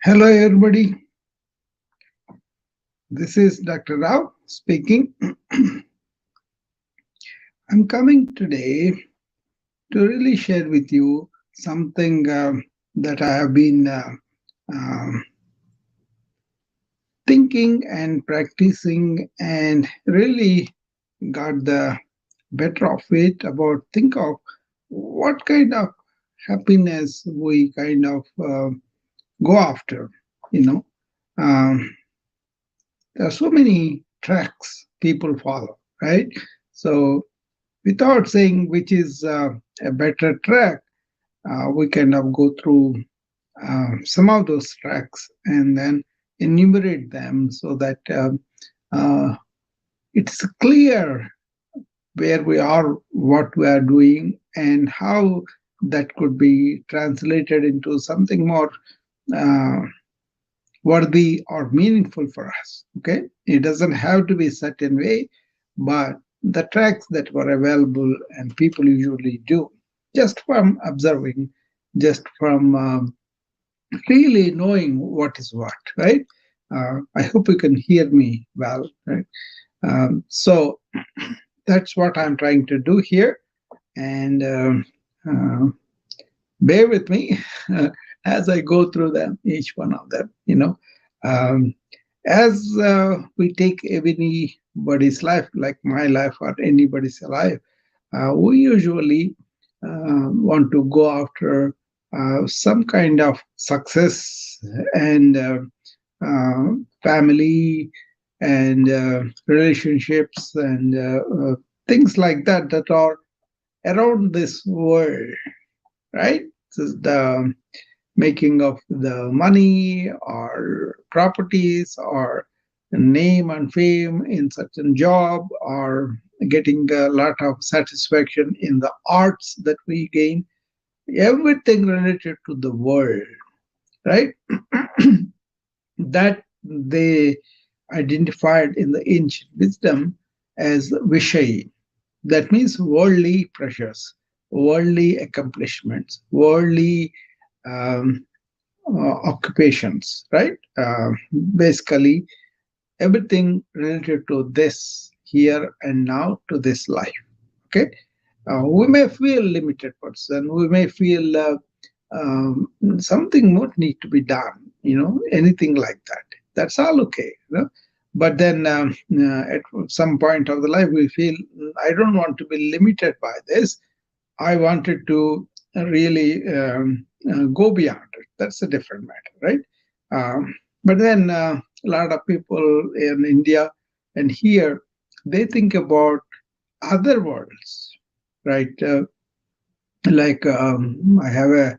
Hello, everybody. This is Dr. Rao speaking. I'm coming today to really share with you something that I have been um thinking and practicing, and really got the better of it. About think of what kind of happiness we kind of go after. You know, um, there are so many tracks people follow, right? So without saying which is a better track, we kind of go through some of those tracks and then enumerate them so that uh, it's clear where we are, what we are doing, and how that could be translated into something more uh, worthy or meaningful for us. Okay, it doesn't have to be a certain way, but the tracks that were available and people usually do, just from observing, just from really knowing what is what, right? I hope you can hear me well, right? So that's what I'm trying to do here, and uh, bear with me as I go through them, each one of them. Um, as we take anybody's life, like my life or anybody's life, we usually want to go after some kind of success and family and relationships and things like that that are around this world, right? This is the making of the money or properties or name and fame in certain job, or getting a lot of satisfaction in the arts that we gain, everything related to the world, right? That they identified in the ancient wisdom as vishay. That means worldly pleasures, worldly accomplishments, worldly um, occupations, right? Basically, everything related to this here and now, to this life. Okay, we may feel limited person. We may feel something more need to be done. Anything like that. That's all okay. But then at some point of the life, we feel I don't want to be limited by this. I wanted to really go beyond it. That's a different matter, right? But then a lot of people in India and here, they think about other worlds, right? Like I have a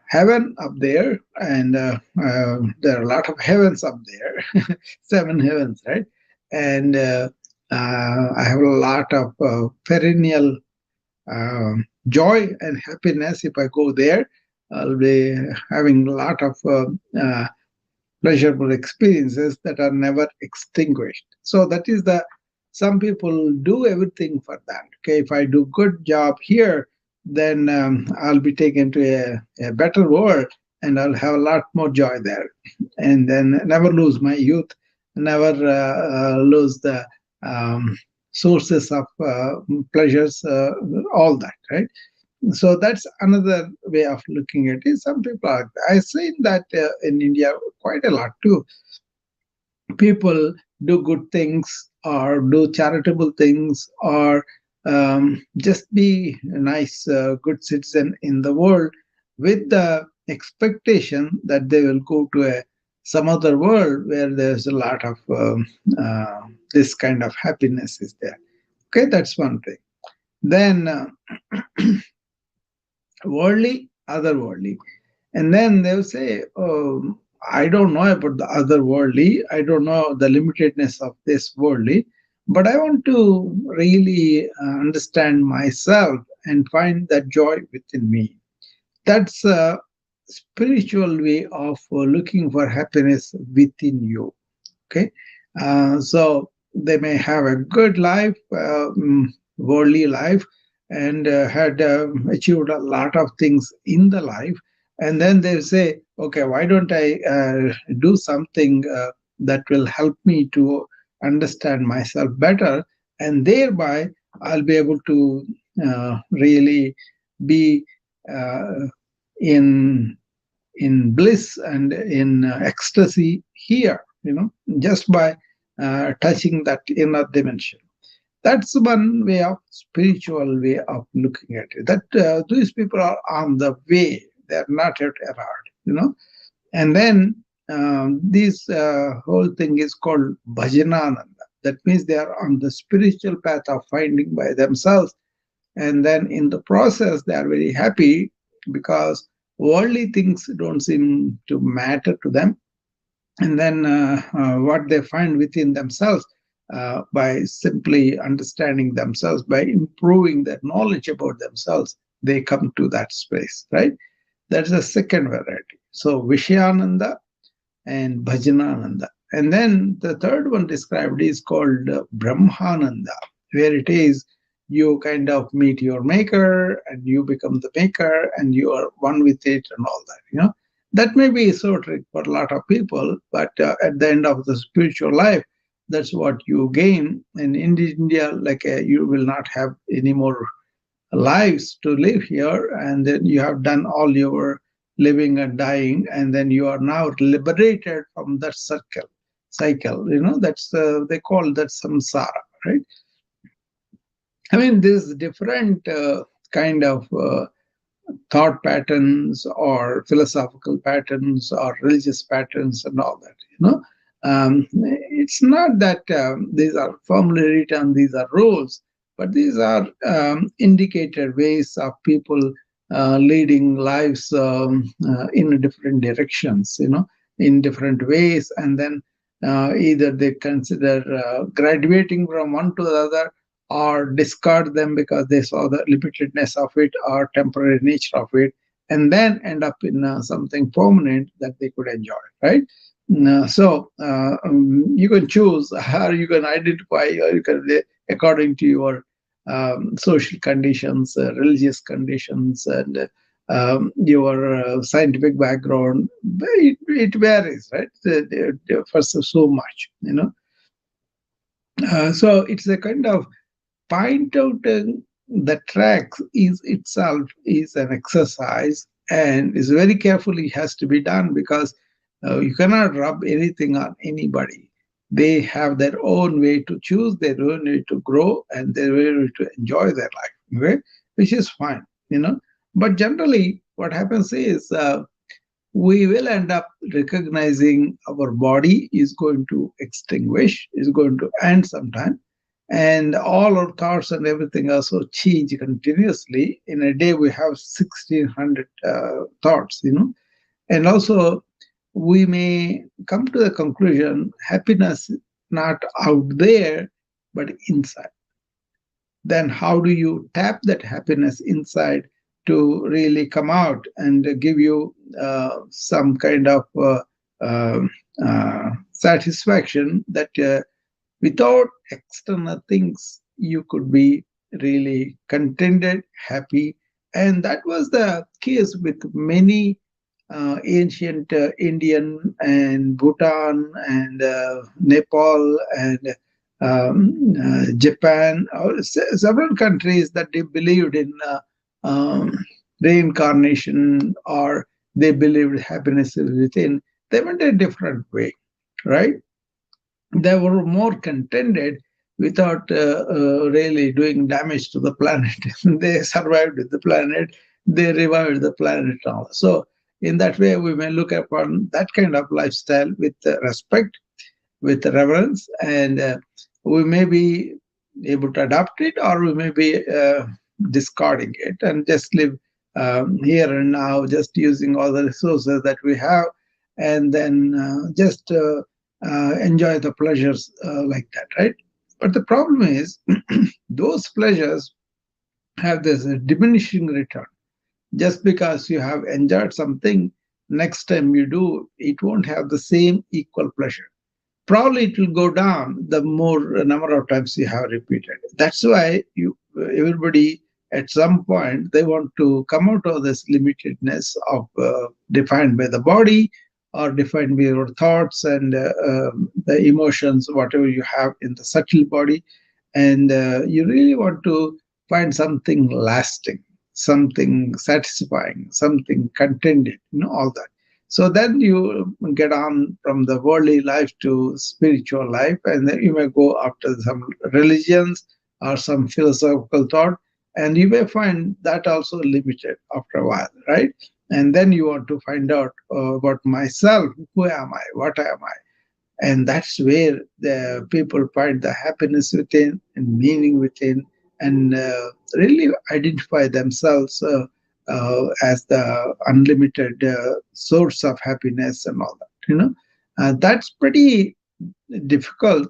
heaven up there, and there are a lot of heavens up there, seven heavens, right? And I have a lot of perennial joy and happiness. If I go there, I'll be having a lot of pleasurable experiences that are never extinguished. So that is the some people do everything for that. Okay, if I do good job here, then I'll be taken to a better world, and I'll have a lot more joy there, and then never lose my youth, never lose the um, sources of pleasures, all that, right? So that's another way of looking at it. Some people are, I've seen that in India quite a lot too. People do good things or do charitable things, or just be a nice, good citizen in the world, with the expectation that they will go to some other world where there's a lot of this kind of happiness is there. Okay, that's one thing. Then worldly, otherworldly. And then they'll say, oh, I don't know about the otherworldly. I don't know the limitedness of this worldly, but I want to really understand myself and find that joy within me. That's a spiritual way of looking for happiness within you. Okay. So they may have a good life, worldly life, and had achieved a lot of things in the life, And then they say, okay, why don't I do something that will help me to understand myself better, and thereby I'll be able to really be uh, in bliss and in ecstasy here, just by touching that inner dimension. That's one way of spiritual way of looking at it. That these people are on the way; they're not yet arrived. And then this whole thing is called bhajanananda. That means they are on the spiritual path of finding by themselves, and then in the process they are very happy because worldly things don't seem to matter to them. And then what they find within themselves, by simply understanding themselves, by improving their knowledge about themselves, they come to that space, right? That's the second variety. So Vishayananda and Bhajanananda. And then the third one described is called Brahmananda, where it is you kind of meet your maker and you become the maker and you are one with it and all that. That may be esoteric for a lot of people, but at the end of the spiritual life, that's what you gain. And in India, like you will not have any more lives to live here, and then you have done all your living and dying, and then you are now liberated from that cycle. That's they call that samsara, right? I mean, there's different kind of thought patterns or philosophical patterns or religious patterns and all that. It's not that these are firmly written, these are rules, but these are indicated ways of people leading lives in different directions, in different ways. And then either they consider graduating from one to the other, or discard them because they saw the limitedness of it or temporary nature of it, and then end up in something permanent that they could enjoy, right? So you can choose, or you can identify, or you can, according to your social conditions, religious conditions, and your scientific background. It varies, right? They differ so much. So it's a kind of point out the tracks is itself is an exercise, and is very carefully has to be done, because you cannot rub anything on anybody. They have their own way to choose, their own way to grow, and their way to enjoy their life, okay? Which is fine. But generally what happens is we will end up recognizing our body is going to extinguish, is going to end sometime, and all our thoughts and everything also change continuously. In a day, we have 1,600 thoughts. And also, we may come to the conclusion happiness not out there, but inside. Then how do you tap that happiness inside to really come out and give you some kind of uh, satisfaction that without external things you could be really contented, happy? And that was the case with many ancient Indian and Bhutan and Nepal and Japan, or several countries that they believed in um, reincarnation, or they believed happiness is within. They went a different way, right? They were more contented without really doing damage to the planet. They survived with the planet, they revived the planet. All. So, in that way, we may look upon that kind of lifestyle with respect, with reverence, and we may be able to adopt it, or we may be discarding it and just live here and now, just using all the resources that we have, and then just enjoy the pleasures like that, right? But the problem is, those pleasures have this diminishing return. Just because you have enjoyed something, next time you do, it won't have the same equal pleasure. Probably it will go down the more number of times you have repeated. That's why everybody at some point they want to come out of this limitedness of defined by the body or defined by your thoughts and the emotions, whatever you have in the subtle body, and you really want to find something lasting, something satisfying, something contented, all that. So then you get on from the worldly life to spiritual life, and then you may go after some religions or some philosophical thought, and you may find that also limited after a while, right? And then you want to find out about myself, who am I, what am I? And that's where the people find the happiness within and meaning within, and really identify themselves as the unlimited source of happiness and all that. That's pretty difficult,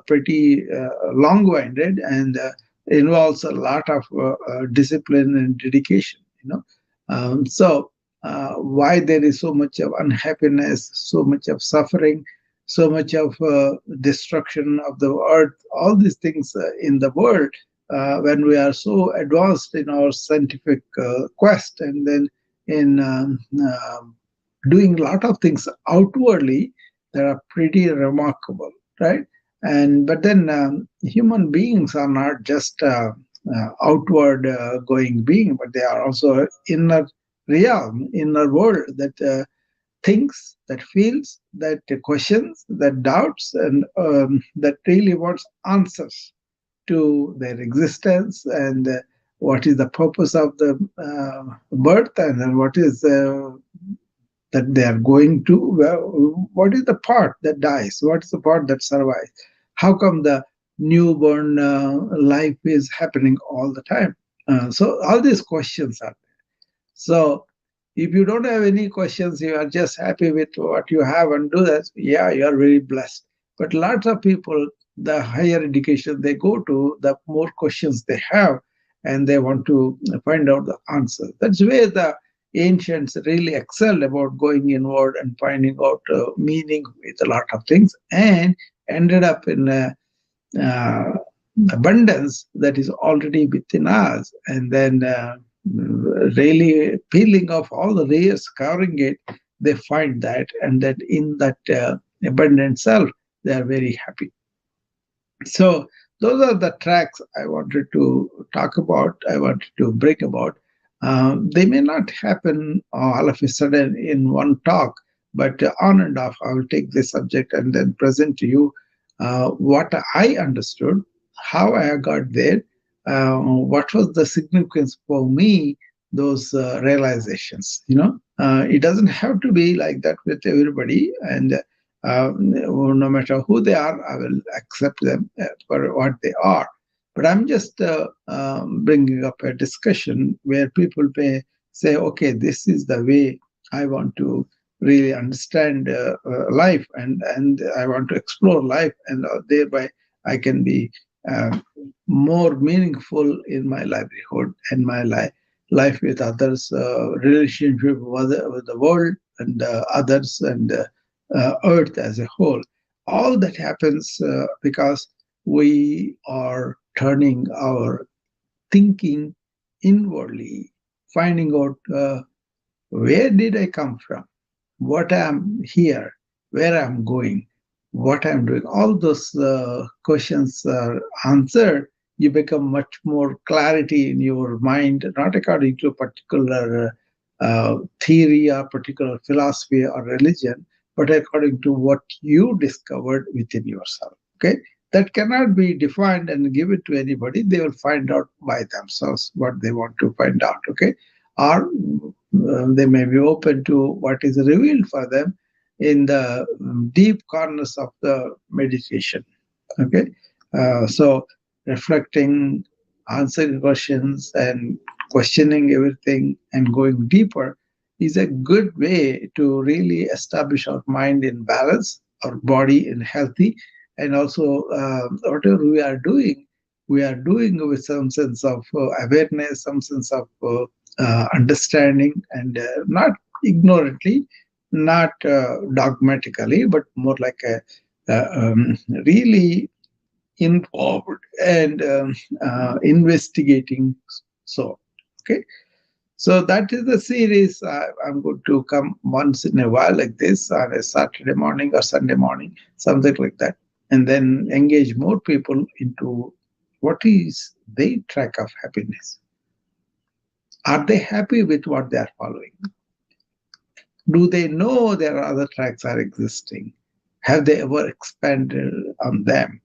pretty long-winded, and involves a lot of discipline and dedication. So why there is so much of unhappiness, so much of suffering, so much of destruction of the earth, all these things in the world, when we are so advanced in our scientific quest, and then in doing a lot of things outwardly that are pretty remarkable, right? And but then human beings are not just outward going being, but they are also inner realm, inner world that thinks, that feels, that questions, that doubts, and that really wants answers to their existence, and what is the purpose of the birth, and then what is that they are going to, what is the part that dies, what is the part that survives, how come the newborn life is happening all the time. So all these questions are, so if you don't have any questions, you are just happy with what you have and do that, yeah, you are very blessed. But lots of people, the higher education they go to, the more questions they have, and they want to find out the answer. That's where the ancients really excelled about going inward and finding out meaning with a lot of things, and ended up in uh, abundance that is already within us, and then really peeling off all the layers covering it, they find that, and that in that abundant self they are very happy. So those are the tracks I wanted to talk about, I wanted to break about. They may not happen all of a sudden in one talk, but on and off, I will take this subject and then present to you what I understood, how I got there, what was the significance for me, those realizations. It doesn't have to be like that with everybody, and no matter who they are, I will accept them for what they are. But I'm just bringing up a discussion where people may say, okay, this is the way I want to really understand life, and I want to explore life, and thereby I can be uh, more meaningful in my livelihood and my life with others, relationship with the world and others, and earth as a whole. All that happens because we are turning our thinking inwardly, finding out where did I come from, what I'm here, where I'm going, what I'm doing. All those questions are answered. You become much more clarity in your mind, not according to a particular theory or particular philosophy or religion, but according to what you discovered within yourself. Okay, that cannot be defined and give it to anybody. They will find out by themselves what they want to find out. Okay, or they may be open to what is revealed for them in the deep corners of the meditation. Okay, so reflecting, answering questions, and questioning everything and going deeper is a good way to really establish our mind in balance, our body in healthy, and also whatever we are doing with some sense of awareness, some sense of understanding, and not ignorantly, not dogmatically, but more like a really involved and investigating So, okay. So that is the series. I'm going to come once in a while like this on a Saturday morning or Sunday morning, something like that, and then engage more people into what is their track of happiness. Are they happy with what they are following? Do they know there are other tracks are existing? Have they ever expanded on them?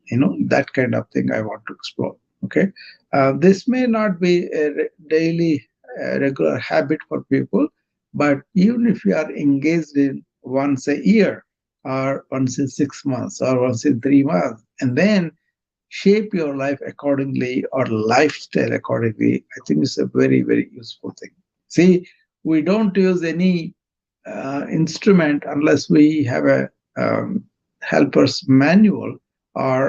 That kind of thing I want to explore. Okay. This may not be a daily, regular habit for people, but even if you are engaged in once a year or once in 6 months or once in 3 months, and then shape your life accordingly or lifestyle accordingly, I think it's a very, very useful thing. See, we don't use any instrument unless we have a helper's manual or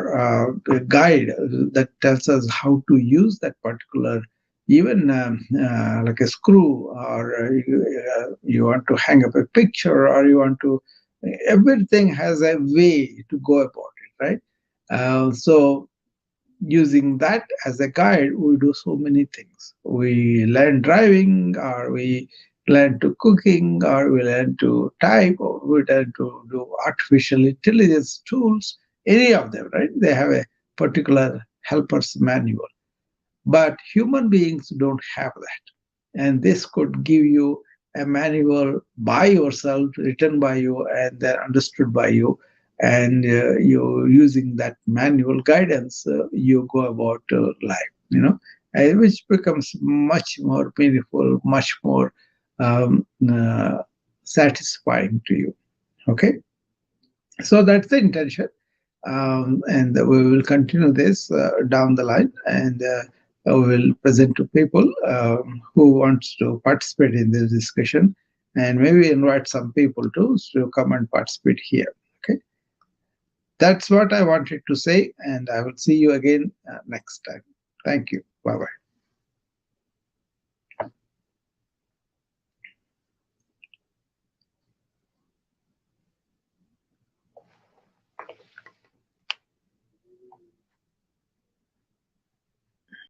a guide that tells us how to use that particular, even like a screw, or you want to hang up a picture, or you want to, everything has a way to go about it, right? So using that as a guide, we do so many things. We learn driving, or we learn to cooking, or we learn to type, or we learn to do artificial intelligence tools, any of them, right? They have a particular helper's manual. But human beings don't have that. And this could give you a manual by yourself, written by you, and then understood by you. And you using that manual guidance, you go about life, which becomes much more meaningful, much more um, uh, satisfying to you. Okay. So that's the intention, and we will continue this down the line, and we will present to people who wants to participate in this discussion, and maybe invite some people to come and participate here. Okay, that's what I wanted to say, and I will see you again next time. Thank you. Bye bye.